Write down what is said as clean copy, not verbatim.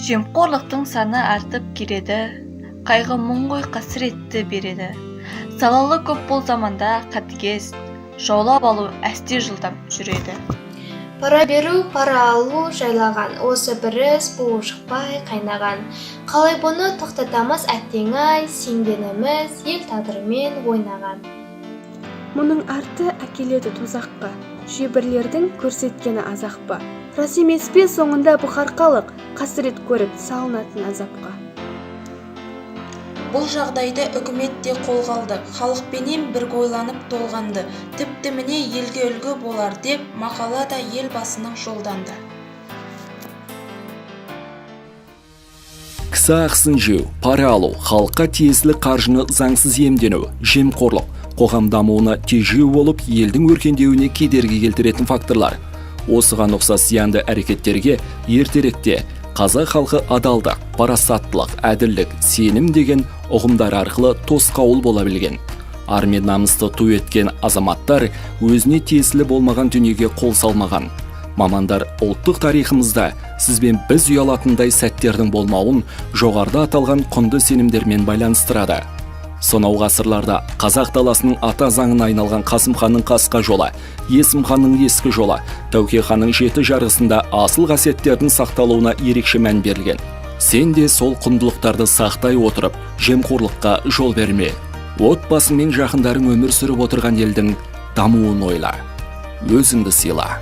Жемқорлықтың саны артып келеді, қайғы мұң ғой қасіретті береді. Залалы көп бол заманда қатыгез, жаулап алу әсте жылдам жүреді. Пара беру, пара алу жайлаған, осы бір іс буы шықпай қайнаған. Қалай бұны тоқтатамыз әттең-ай, сенгеніміз ел тағдырымен ойнаған. Мұның арты әкеледі тозаққа, жебірлердің көрсеткені азақ па. Рас емес пе соңында бұқарқалық, қасірет көріп салынатын азапқа. Бұл жағдайды үкімет те қолға алды, халықпенен бір ойланып толғанды, тіпті міне елге үлгі болар деп мақала да елбасының жолданды. Кісі ақысын жеу, пара алу, халыққа тиесілі қаржыны заңсыз иемдену, жемқорлық, қоғам дамуына тежеу болып, елдің өркендеуіне кедергі келтіретін факторлар. Осыған ұқсас зиянды әрекеттерге ертеректе қазақ халқы адалдық, парасаттылық, әділдік, сенім деген ұғымдар арқылы тосқауыл бола білген. Ар мен намысты ту еткен азаматтар өзіне тиесілі болмаған дүниеге қол салмаған. Мамандар ұлттық тарихымызда сізбен біз ұялатындай сәттердің болмауын жоғарыда аталған құнды сенімдермен байланыстырады. Сонау ғасырларда қазақ даласының ата заңына айналған Қасым ханның қасқа жолы, Есім ханның ескі жолы, Тәуке ханның жеті жарғысында асыл қасиеттердің сақталуына ерекше мән берілген. Сен де сол құндылықтарды сақтай отырып, жемқорлыққа жол берме. Отбасы мен жақындарың өмір сүріп отырған елдің дамуын ойла. Өзіңді сыйла.